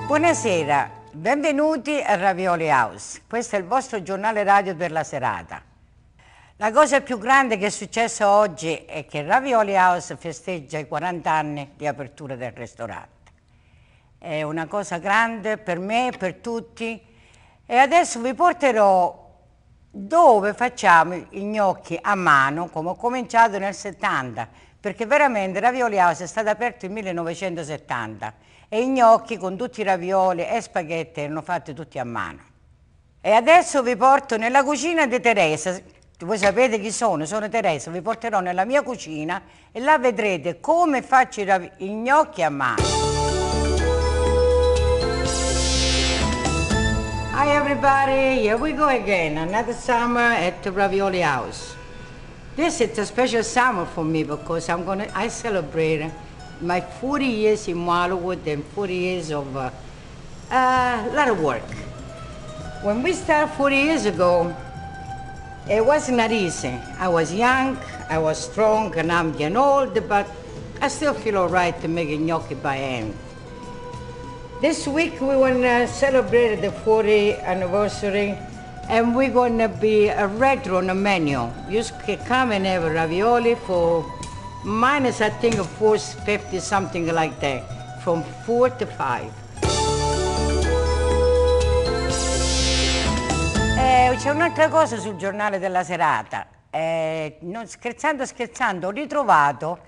Buonasera, benvenuti a Ravioli House. Questo è il vostro giornale radio per la serata. La cosa più grande che è successa oggi è che Ravioli House festeggia i 40 anni di apertura del ristorante. È una cosa grande per me, per tutti. E adesso vi porterò dove facciamo i gnocchi a mano, come ho cominciato nel 70, perché veramente Ravioli House è stato aperto nel 1970 e i gnocchi con tutti i ravioli e spaghetti erano fatti tutti a mano. E adesso vi porto nella cucina di Teresa. Voi sapete chi sono? Sono Teresa. Vi porterò nella mia cucina e là vedrete come faccio i gnocchi a mano. Hi everybody, here we go again, another summer at the Ravioli House. This is a special summer for me because I celebrate my 40 years in Wildwood and 40 years of a lot of work. When we started 40 years ago, it was not easy. I was young, I was strong, and I'm getting old, but I still feel all right to make a gnocchi by hand. This week we want to celebrate the 40th anniversary, and we're going to be a retro on the menu. You can come and have a ravioli for minus, I think, $4.50, something like that, from 4 to 5. C'è un'altra cosa sul giornale della serata. Scherzando, ho ritrovato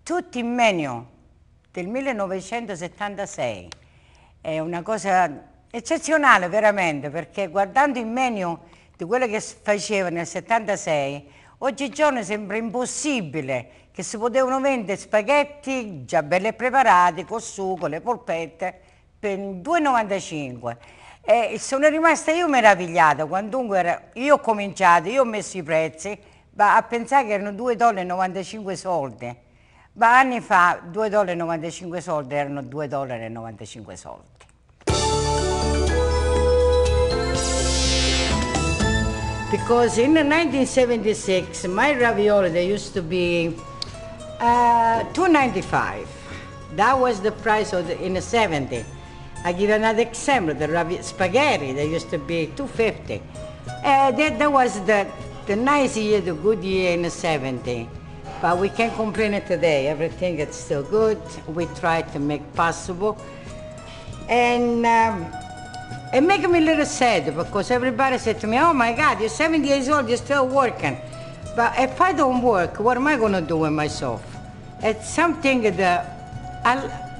tutti i menu del 1976. È una cosa eccezionale veramente, perché guardando il menu di quello che faceva nel 76, oggigiorno sembra impossibile che si potevano vendere spaghetti già belli preparati, col sugo, le polpette, per $2,95. E sono rimasta io meravigliata, quandunque io ho cominciato, io ho messo i prezzi, ma a pensare che erano $2,95. Ma anni fa $2,95 erano $2,95. Because in 1976, my ravioli, they used to be $2.95. That was the price in the 70s. I give another example, the spaghetti, they used to be $2.50. That was the nice year, the good year in the 70s. But we can't complain it today. Everything is still good. We try to make possible. And it makes me a little sad because everybody said to me, oh my God, you're 70 years old, you're still working. But if I don't work, what am I going to do with myself? It's something that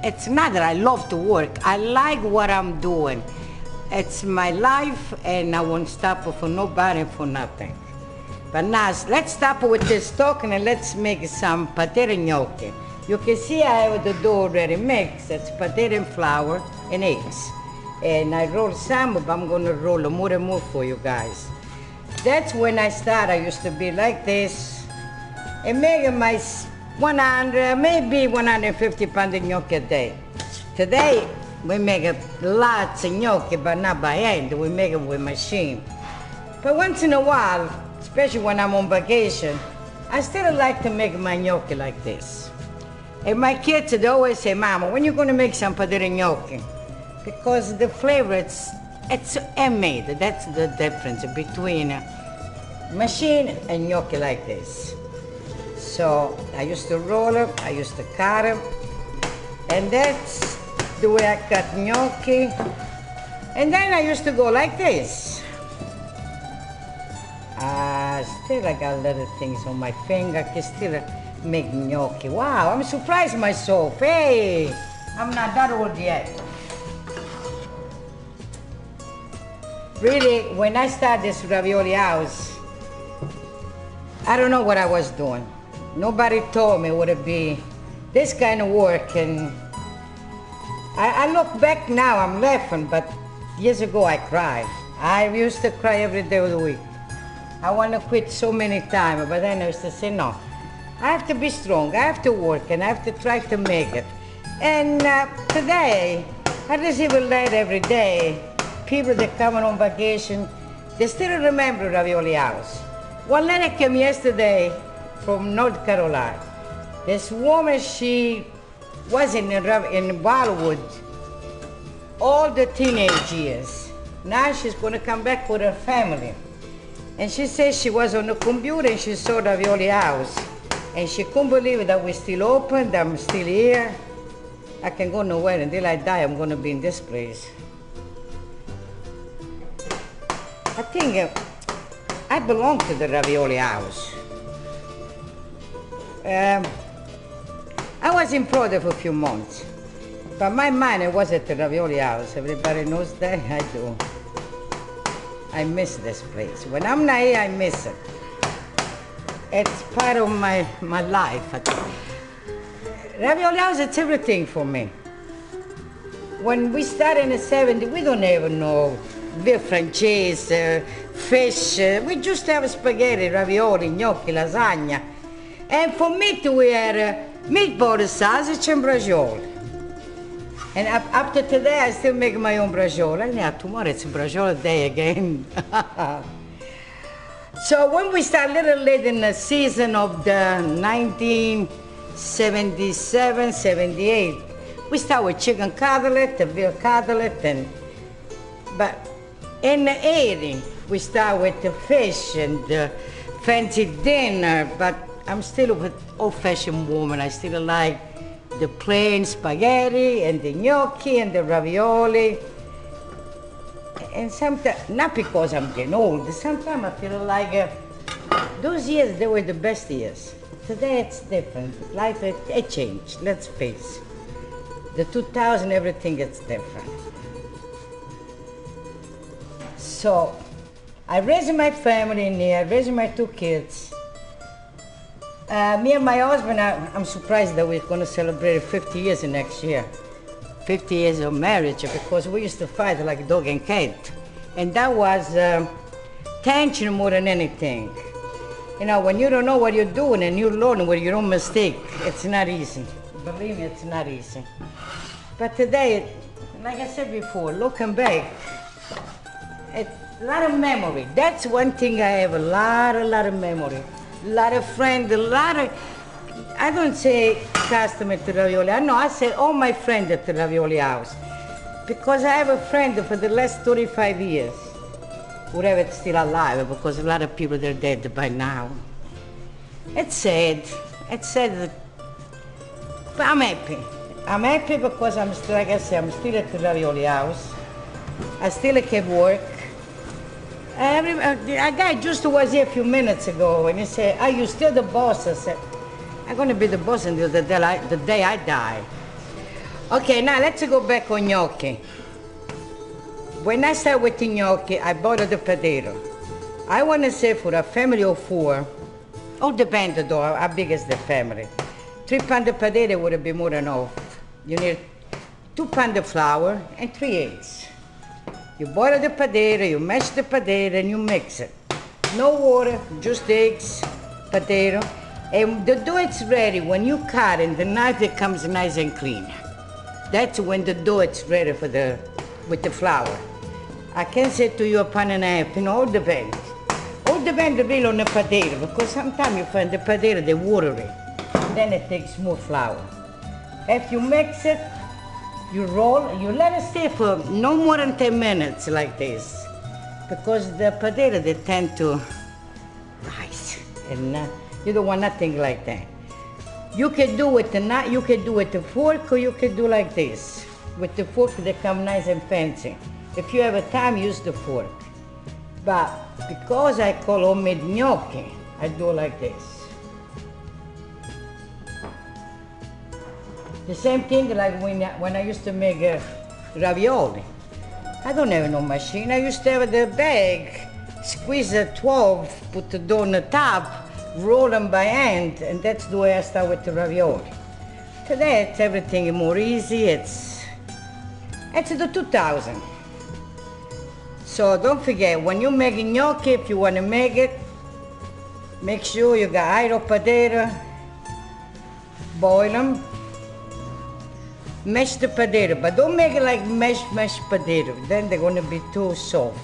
it's not that I love to work. I like what I'm doing. It's my life, and I won't stop for nobody, for nothing. But now, let's stop with this talking and let's make some potato gnocchi. You can see I have the dough already mixed. It's potato and flour and eggs. And I roll some, but I'm going to roll more and more for you guys. That's when I started. I used to be like this and making my 100, maybe 150 pounds of gnocchi a day. Today, we make lots of gnocchi, but not by hand. We make it with machine. But once in a while, especially when I'm on vacation, I still like to make my gnocchi like this. And my kids, they always say, Mama, when you going to make some potato gnocchi? Because the flavor, it's handmade. That's the difference between machine and gnocchi like this. So I used to roll them, I used to cut them, and that's the way I cut gnocchi. And then I used to go like this. Still I got little things on my finger, I can still make gnocchi. Wow, I'm surprised myself. Hey, I'm not that old yet. Really, when I started this Ravioli House, I don't know what I was doing. Nobody told me it would be this kind of work, and I look back now, I'm laughing, but years ago I cried. I used to cry every day of the week. I want to quit so many times, but then I used to say, no, I have to be strong, I have to work, and I have to try to make it. And today, I receive a letter every day. People that come on vacation, they still remember Ravioli House. One letter came yesterday from North Carolina. This woman, she was in Wildwood all the teenage years. Now she's gonna come back with her family. And she says she was on the computer and she saw Ravioli House. And she couldn't believe that we're still open, that I'm still here. I can go nowhere until I die, I'm gonna be in this place. I think I belong to the Ravioli House. I was in Florida for a few months, but my mind was at the Ravioli House. Everybody knows that, I do. I miss this place. When I'm not here, I miss it. It's part of my life. Ravioli House, it's everything for me. When we started in the 70s, we don't even know beer francese, fish. We just have spaghetti, ravioli, gnocchi, lasagna. And for meat, we had meatball, sausage, and braciole. And up to today, I still make my own braciole. And yeah, tomorrow it's braciole day again. So when we start a little late in the season of the 1977, 78, we start with chicken cutlet, the veal cutlet, but in the 80s, we start with the fish and the fancy dinner, but I'm still an old-fashioned woman. I still like the plain spaghetti and the gnocchi and the ravioli. And sometimes, not because I'm getting old, sometimes I feel like those years, they were the best years. Today it's different. Life, it changed, let's face it. The 2000, everything is different. So, I raised my family in here, I raised my 2 kids. Me and my husband, I'm surprised that we're going to celebrate 50 years next year. 50 years of marriage, because we used to fight like dog and cat. And that was tension more than anything. You know, when you don't know what you're doing and you learn with your own mistake, it's not easy. Believe me, it's not easy. But today, like I said before, looking back, it's a lot of memory. That's one thing I have, a lot of memory. A lot of friends, I don't say customer to Ravioli. I say all my friends at the Ravioli House. Because I have a friend for the last 35 years, whoever is still alive, because a lot of people, they're dead by now. It's sad. It's sad, but I'm happy. I'm happy because I'm still, like I said, I'm still at the Ravioli House. I still can work. A guy just was here a few minutes ago and he said, are you still the boss? I said, I'm going to be the boss until the day I die. Okay, now let's go back on gnocchi. When I start with the gnocchi, I bought the potato. I want to say for a family of 4, all depends though, how big is the family. 3 pounds of potato would be more than enough. You need 2 pounds of flour and 3 eggs. You boil the potato, you mash the potato, and you mix it. No water, just eggs, potato. And the dough is ready when you cut and the knife it comes nice and clean. That's when the dough is ready with the flour. I can say to you a pound and a half, all depends. All depends really on the potato, because sometimes you find the potato, they're watery. Then it takes more flour. If you mix it, you roll, you let it stay for no more than 10 minutes like this, because the potato, they tend to rise, and you don't want nothing like that. You can do with the knife, you can do with the fork, or you can do like this. With the fork, they come nice and fancy. If you have a time, use the fork. But because I call homemade gnocchi, I do like this. The same thing like when I used to make ravioli. I don't have no machine. I used to have the bag, squeeze a 12, put the dough on the top, roll them by hand, and that's the way I start with the ravioli. Today, it's everything more easy. It's the 2000. So don't forget, when you make gnocchi, if you want to make it, make sure you got idle potato, boil them, mash the potato, but don't make it like mashed potato, then they're going to be too soft.